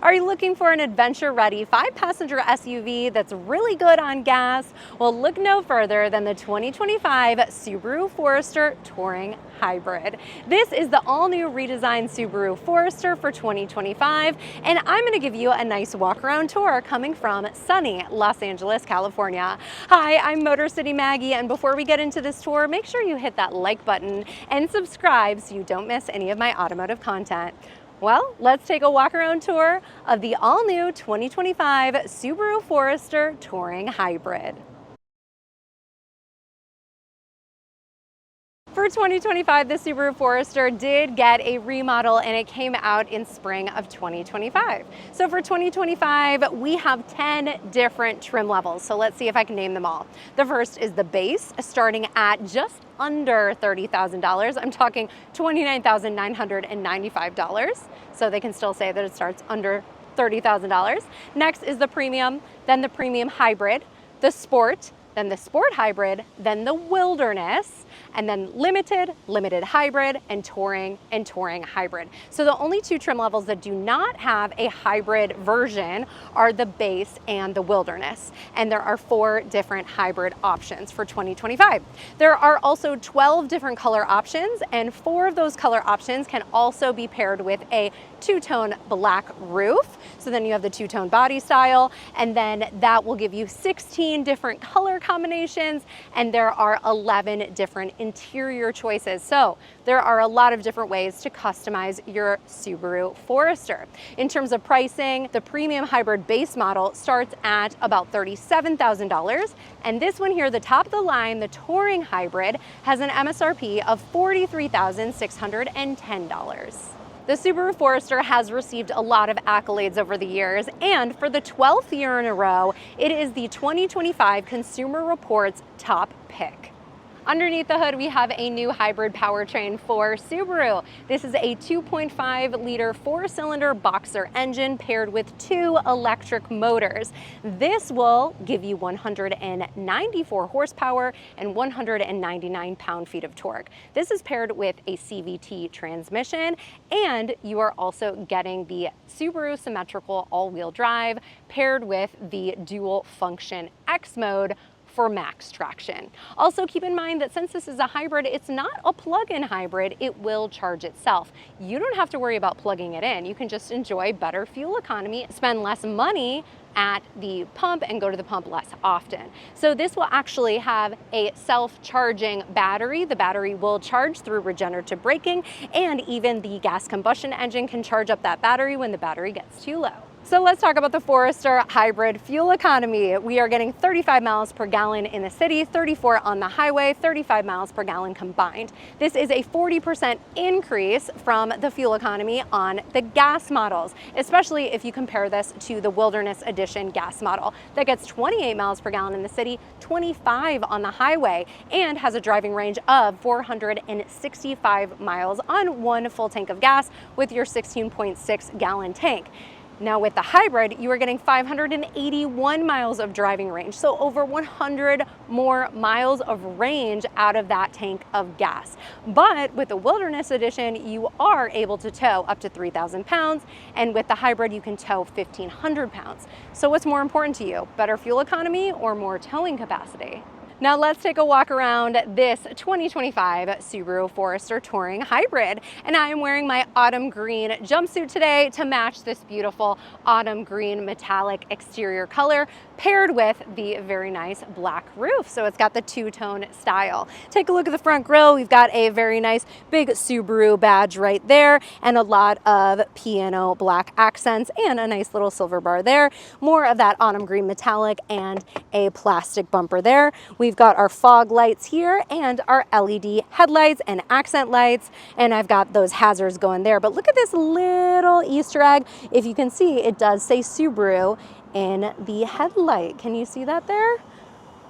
Are you looking for an adventure-ready 5-passenger SUV that's really good on gas? Well, look no further than the 2025 Subaru Forester Touring Hybrid. This is the all-new redesigned Subaru Forester for 2025, and I'm going to give you a nice walk-around tour coming from sunny Los Angeles, California. Hi, I'm Motor City Maggie, and before we get into this tour, make sure you hit that like button and subscribe so you don't miss any of my automotive content. Well, let's take a walk-around tour of the all-new 2025 Subaru Forester Touring Hybrid. For 2025, the Subaru Forester did get a remodel and it came out in spring of 2025. So for 2025, we have 10 different trim levels. So let's see if I can name them all. The first is the base, starting at just under $30,000. I'm talking $29,995. So they can still say that it starts under $30,000. Next is the premium, then the premium hybrid, the sport, then the sport hybrid, then the wilderness, and then limited hybrid, and touring hybrid. So the only two trim levels that do not have a hybrid version are the base and the wilderness. And there are 4 different hybrid options for 2025. There are also 12 different color options, and 4 of those color options can also be paired with a two-tone black roof. So then you have the two-tone body style, and then that will give you 16 different color combinations, and there are 11 different interior choices. So there are a lot of different ways to customize your Subaru Forester. In terms of pricing, the premium hybrid base model starts at about $37,000, and this one here, the top of the line, the touring hybrid, has an MSRP of $43,610. The Subaru Forester has received a lot of accolades over the years, and for the 12th year in a row, it is the 2025 Consumer Reports top pick. Underneath the hood, we have a new hybrid powertrain for Subaru. This is a 2.5-liter 4-cylinder boxer engine paired with 2 electric motors. This will give you 194 horsepower and 199 pound-feet of torque. This is paired with a CVT transmission, and you are also getting the Subaru Symmetrical all-wheel drive paired with the dual function X mode for max traction. Also keep in mind that since this is a hybrid, it's not a plug-in hybrid, it will charge itself. You don't have to worry about plugging it in. You can just enjoy better fuel economy, spend less money at the pump, and go to the pump less often. So this will actually have a self-charging battery. The battery will charge through regenerative braking, and even the gas combustion engine can charge up that battery when the battery gets too low. So let's talk about the Forester hybrid fuel economy. We are getting 35 miles per gallon in the city, 34 on the highway, 35 miles per gallon combined. This is a 40% increase from the fuel economy on the gas models, especially if you compare this to the Wilderness Edition gas model that gets 28 miles per gallon in the city, 25 on the highway, and has a driving range of 465 miles on 1 full tank of gas with your 16.6 gallon tank. Now with the hybrid, you are getting 581 miles of driving range, so over 100 more miles of range out of that tank of gas. But with the Wilderness Edition, you are able to tow up to 3,000 pounds, and with the hybrid, you can tow 1,500 pounds. So what's more important to you, better fuel economy or more towing capacity? Now let's take a walk around this 2025 Subaru Forester Touring Hybrid. And I am wearing my autumn green jumpsuit today to match this beautiful autumn green metallic exterior color paired with the very nice black roof. So it's got the two-tone style. Take a look at the front grille. We've got a very nice big Subaru badge right there and a lot of piano black accents and a nice little silver bar there. More of that autumn green metallic and a plastic bumper there. We've got our fog lights here and our LED headlights and accent lights, and I've got those hazards going there. But look at this little Easter egg. If you can see, it does say Subaru in the headlight. Can you see that there?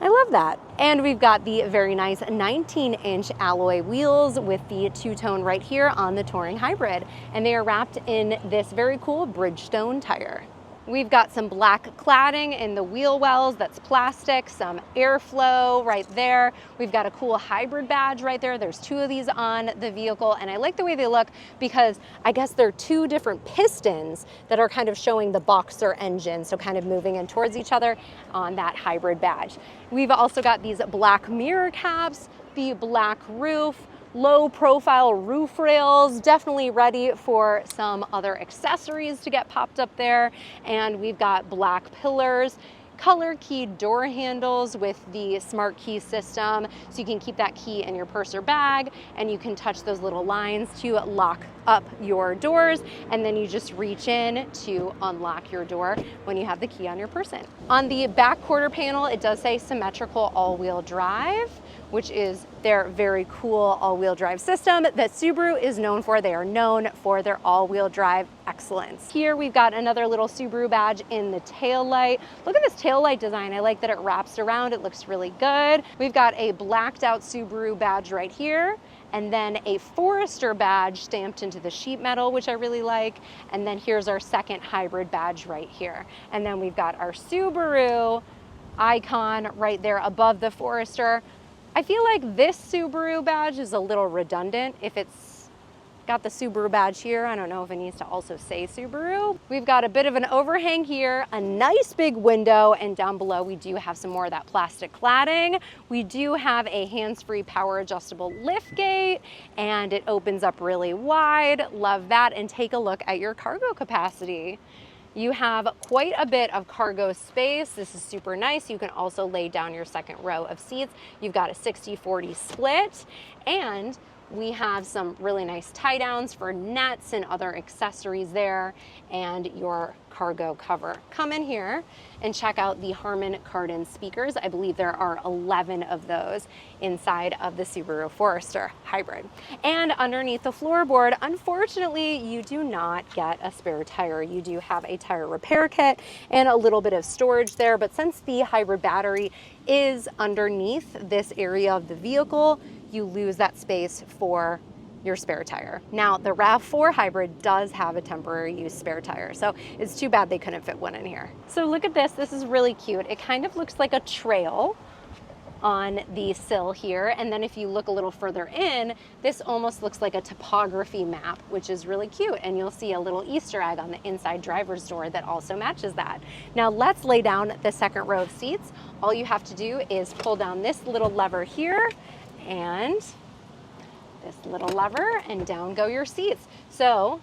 I love that. And we've got the very nice 19-inch alloy wheels with the two-tone right here on the Touring Hybrid, and they are wrapped in this very cool Bridgestone tire. We've got some black cladding in the wheel wells, that's plastic, some airflow right there. We've got a cool hybrid badge right there. There's two of these on the vehicle, and I like the way they look because I guess they're two different pistons that are kind of showing the boxer engine, so kind of moving in towards each other on that hybrid badge. We've also got these black mirror caps, the black roof, low profile roof rails, definitely ready for some other accessories to get popped up there. And we've got black pillars, color keyed door handles with the smart key system, so you can keep that key in your purse or bag, and you can touch those little lines to lock up your doors, and then you just reach in to unlock your door when you have the key on your person. On the back quarter panel, it does say Symmetrical all-wheel drive, which is their very cool all-wheel drive system that Subaru is known for. They are known for their all-wheel drive excellence. Here we've got another little Subaru badge in the tail light. Look at this tail light design. I like that it wraps around. It looks really good. We've got a blacked out Subaru badge right here, and then a Forester badge stamped into the sheet metal, which I really like. And then here's our second hybrid badge right here. And then we've got our Subaru icon right there above the Forester. I feel like this Subaru badge is a little redundant. If it's got the Subaru badge here, I don't know if it needs to also say Subaru. We've got a bit of an overhang here, a nice big window, and down below we do have some more of that plastic cladding. We do have a hands-free power adjustable lift gate, and it opens up really wide. Love that. And take a look at your cargo capacity. You have quite a bit of cargo space. This is super nice. You can also lay down your second row of seats. You've got a 60-40 split, and we have some really nice tie downs for nets and other accessories there, and your cargo cover. Come in here and check out the Harman Kardon speakers. I believe there are 11 of those inside of the Subaru Forester Hybrid. And underneath the floorboard, unfortunately, you do not get a spare tire. You do have a tire repair kit and a little bit of storage there, but since the hybrid battery is underneath this area of the vehicle, you lose that space for your spare tire. Now, the RAV4 Hybrid does have a temporary use spare tire, so it's too bad they couldn't fit one in here. So look at this. This is really cute. It kind of looks like a trail on the sill here, and then if you look a little further in, this almost looks like a topography map, which is really cute, and you'll see a little Easter egg on the inside driver's door that also matches that. Now let's lay down the second row of seats. All you have to do is pull down this little lever here, and this little lever, and down go your seats. So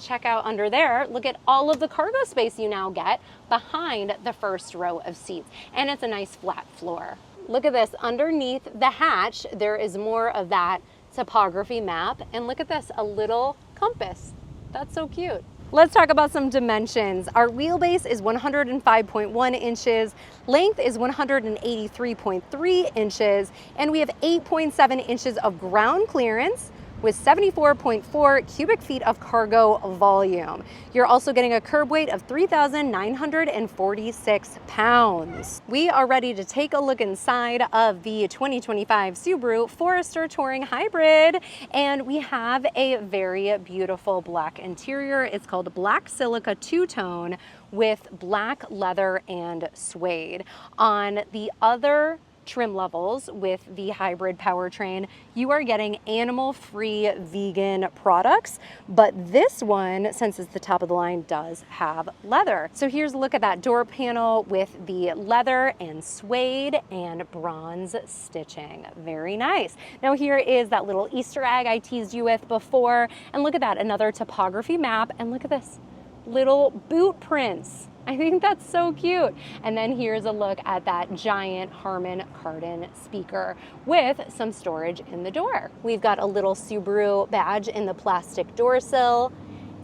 check out under there. Look at all of the cargo space you now get behind the first row of seats. And it's a nice flat floor. Look at this. Underneath the hatch, there is more of that topography map. And look at this, a little compass. That's so cute. Let's talk about some dimensions. Our wheelbase is 105.1 inches, length is 183.3 inches, and we have 8.7 inches of ground clearance with 74.4 cubic feet of cargo volume. You're also getting a curb weight of 3,946 pounds. We are ready to take a look inside of the 2025 Subaru Forester Touring Hybrid, and we have a very beautiful black interior. It's called Black Silica Two-Tone with black leather and suede. On the other trim levels with the hybrid powertrain, you are getting animal-free vegan products, but this one, since it's the top of the line, does have leather. So here's a look at that door panel with the leather and suede and bronze stitching. Very nice. Now here is that little Easter egg I teased you with before, and look at that, another topography map, and look at this, little boot prints. I think that's so cute. And then here's a look at that giant Harman Kardon speaker with some storage in the door. We've got a little Subaru badge in the plastic door sill,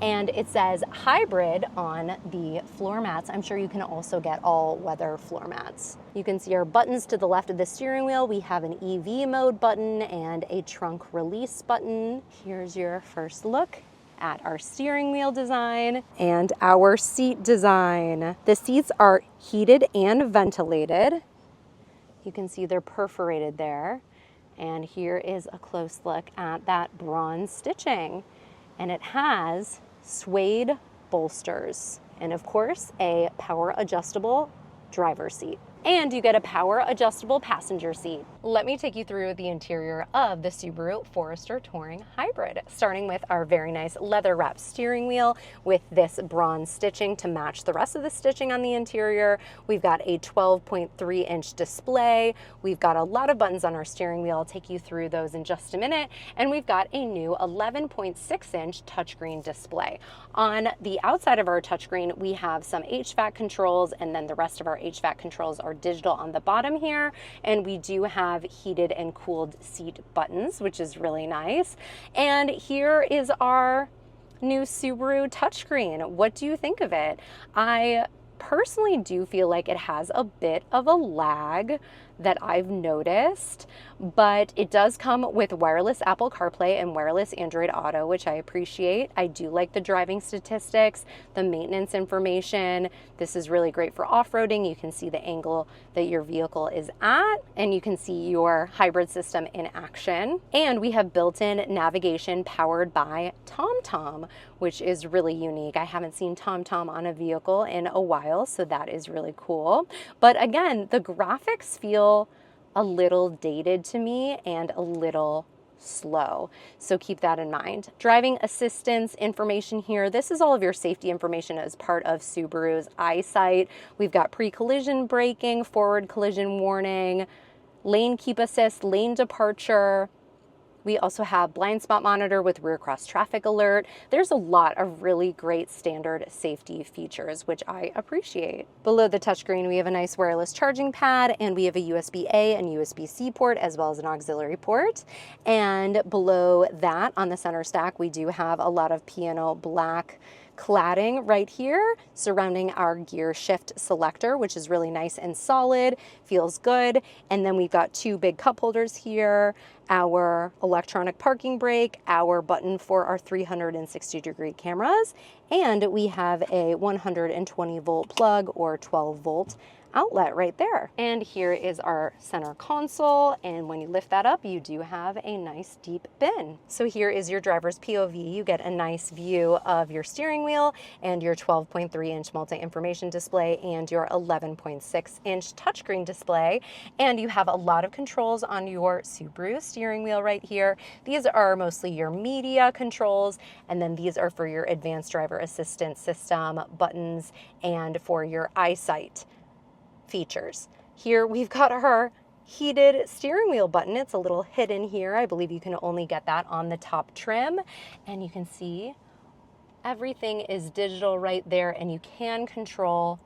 and it says hybrid on the floor mats. I'm sure you can also get all weather floor mats. You can see our buttons to the left of the steering wheel. We have an EV mode button and a trunk release button. Here's your first look at our steering wheel design and our seat design. The seats are heated and ventilated. You can see they're perforated there. And here is a close look at that bronze stitching. And it has suede bolsters. and of course, a power adjustable driver's seat. And you get a power adjustable passenger seat. Let me take you through the interior of the Subaru Forester Touring Hybrid, starting with our very nice leather wrapped steering wheel with this bronze stitching to match the rest of the stitching on the interior. We've got a 12.3-inch display. We've got a lot of buttons on our steering wheel. I'll take you through those in just a minute. And we've got a new 11.6-inch touchscreen display. On the outside of our touchscreen, we have some HVAC controls, and then the rest of our HVAC controls are digital on the bottom here, and we do have heated and cooled seat buttons, which is really nice. And here is our new Subaru touchscreen. What do you think of it? I personally do feel like it has a bit of a lag that I've noticed, but it does come with wireless Apple CarPlay and wireless Android Auto, which I appreciate. I do like the driving statistics, the maintenance information. This is really great for off-roading. You can see the angle that your vehicle is at, and you can see your hybrid system in action. And we have built-in navigation powered by TomTom, which is really unique. I haven't seen TomTom on a vehicle in a while, so that is really cool. But again, the graphics feel a little dated to me and a little slow. So keep that in mind. Driving assistance information here. This is all of your safety information as part of Subaru's EyeSight. We've got pre-collision braking, forward collision warning, lane keep assist, lane departure. We also have blind spot monitor with rear cross traffic alert. There's a lot of really great standard safety features, which I appreciate. Below the touchscreen, we have a nice wireless charging pad, and we have a USB-A and USB-C port, as well as an auxiliary port. And below that, on the center stack, we do have a lot of piano black cladding right here surrounding our gear shift selector, which is really nice and solid, feels good. And then we've got two big cup holders here, our electronic parking brake, our button for our 360-degree cameras, and we have a 120 volt plug or 12 volt outlet right there. And here is our center console, and when you lift that up, you do have a nice deep bin. So here is your driver's POV. You get a nice view of your steering wheel and your 12.3-inch multi-information display and your 11.6-inch touchscreen display, and you have a lot of controls on your Subaru steering wheel right here. These are mostly your media controls, and then these are for your advanced driver assistance system buttons and for your EyeSight features. Here we've got our heated steering wheel button. It's a little hidden here. I believe you can only get that on the top trim, and you can see everything is digital right there, and you can control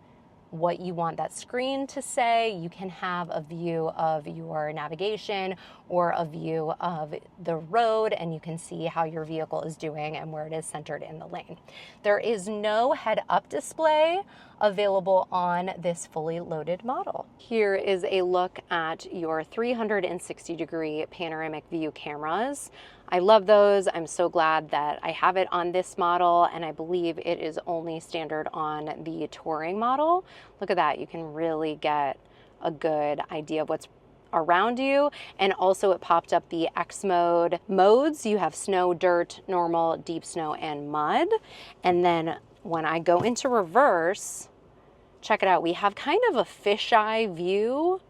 what you want that screen to say. You can have a view of your navigation or a view of the road, and you can see how your vehicle is doing and where it is centered in the lane. There is no head-up display available on this fully loaded model. Here is a look at your 360-degree panoramic view cameras. I love those. I'm so glad that I have it on this model, and I believe it is only standard on the Touring model. Look at that. You can really get a good idea of what's around you. And also it popped up the X mode modes. You have snow, dirt, normal, deep snow, and mud. And then when I go into reverse, check it out. We have kind of a fisheye view,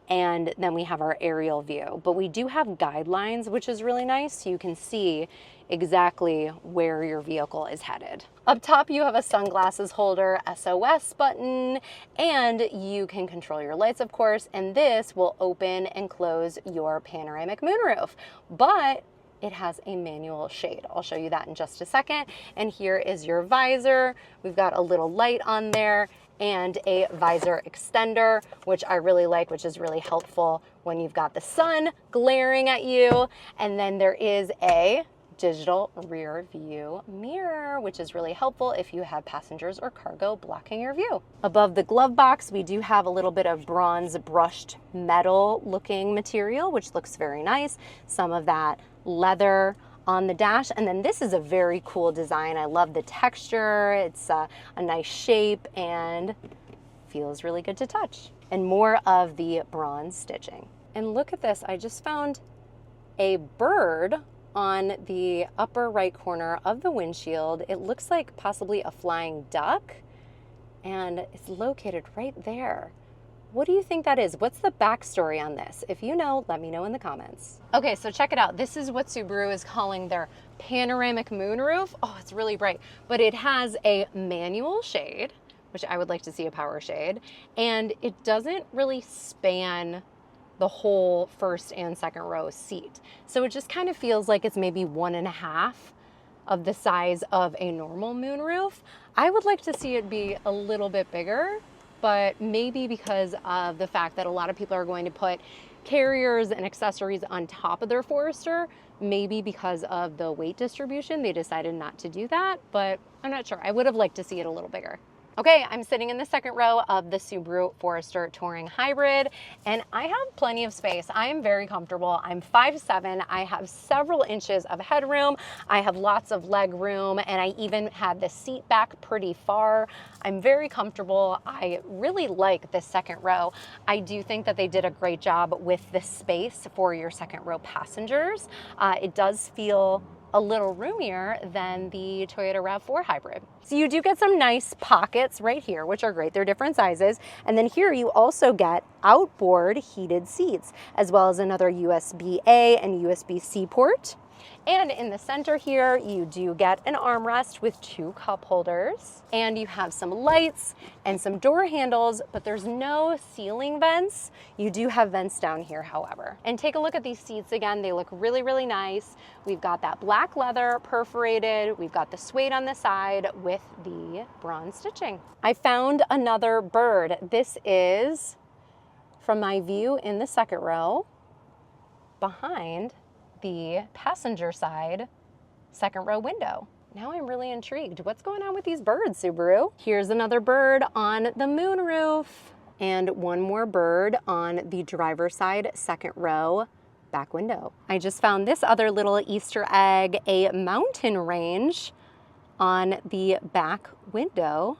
and then we have our aerial view, but we do have guidelines, which is really nice. So you can see exactly where your vehicle is headed. Up top, you have a sunglasses holder, SOS button, and you can control your lights, of course, and this will open and close your panoramic moonroof, but it has a manual shade. I'll show you that in just a second. And here is your visor. We've got a little light on there and a visor extender, which I really like, which is really helpful when you've got the sun glaring at you. And then there is a digital rear view mirror, which is really helpful if you have passengers or cargo blocking your view. Above the glove box, we do have a little bit of bronze brushed metal looking material, which looks very nice. Some of that leather on the dash, and then this is a very cool design. I love the texture. It's a nice shape and feels really good to touch. And more of the bronze stitching. And look at this, I just found a bird on the upper right corner of the windshield. It looks like possibly a flying duck, and it's located right there. What do you think that is? What's the backstory on this? If you know, let me know in the comments. Okay, so check it out. This is what Subaru is calling their panoramic moonroof. Oh, it's really bright, but it has a manual shade, which I would like to see a power shade, and it doesn't really span the whole first and second row seat. So it just kind of feels like it's maybe 1.5 of the size of a normal moonroof. I would like to see it be a little bit bigger, but maybe because of the fact that a lot of people are going to put carriers and accessories on top of their Forester, maybe because of the weight distribution, they decided not to do that, but I'm not sure. I would have liked to see it a little bigger. Okay, I'm sitting in the second row of the Subaru Forester Touring Hybrid, and I have plenty of space. I am very comfortable. I'm 5'7". I have several inches of headroom. I have lots of leg room, and I even had the seat back pretty far. I'm very comfortable. I really like this second row. I do think that they did a great job with the space for your second row passengers. It does feel a little roomier than the Toyota RAV4 Hybrid. So you do get some nice pockets right here, which are great. They're different sizes. And then here you also get outboard heated seats, as well as another USB-A and USB-C port. And in the center here, you do get an armrest with 2 cup holders, and you have some lights and some door handles, but there's no ceiling vents. You do have vents down here, however. And take a look at these seats again. They look really, really nice. We've got that black leather perforated. We've got the suede on the side with the bronze stitching. I found another bird. This is from my view in the second row behind the passenger side second row window. Now I'm really intrigued. What's going on with these birds, Subaru? Here's another bird on the moonroof and one more bird on the driver's side second row back window. I just found this other little Easter egg, a mountain range on the back window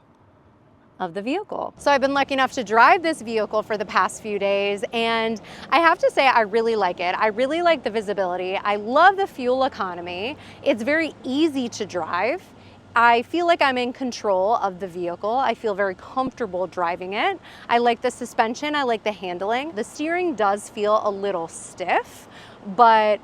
of the vehicle. So I've been lucky enough to drive this vehicle for the past few days, and I have to say I really like it. I really like the visibility. I love the fuel economy. It's very easy to drive. I feel like I'm in control of the vehicle. I feel very comfortable driving it. I like the suspension. I like the handling. The steering does feel a little stiff, but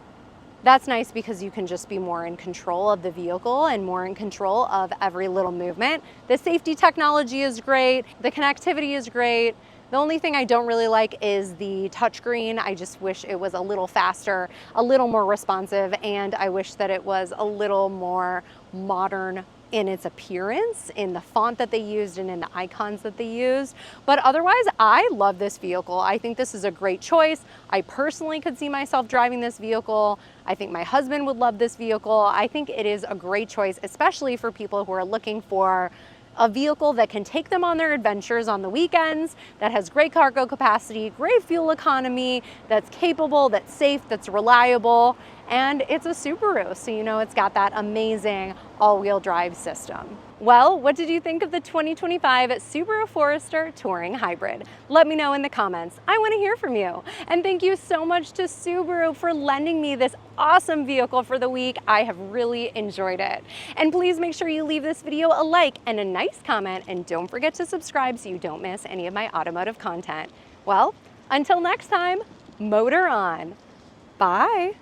that's nice because you can just be more in control of the vehicle and more in control of every little movement. The safety technology is great. The connectivity is great. The only thing I don't really like is the touchscreen. I just wish it was a little faster, a little more responsive, and I wish that it was a little more modern in its appearance, in the font that they used and in the icons that they used. But otherwise, I love this vehicle. I think this is a great choice. I personally could see myself driving this vehicle. I think my husband would love this vehicle. I think it is a great choice, especially for people who are looking for a vehicle that can take them on their adventures on the weekends, that has great cargo capacity, great fuel economy, that's capable, that's safe, that's reliable, and it's a Subaru, so you know it's got that amazing all-wheel drive system. Well, what did you think of the 2025 Subaru Forester Touring Hybrid? Let me know in the comments. I want to hear from you. And thank you so much to Subaru for lending me this awesome vehicle for the week. I have really enjoyed it. And please make sure you leave this video a like and a nice comment, and don't forget to subscribe so you don't miss any of my automotive content. Well, until next time, motor on. Bye.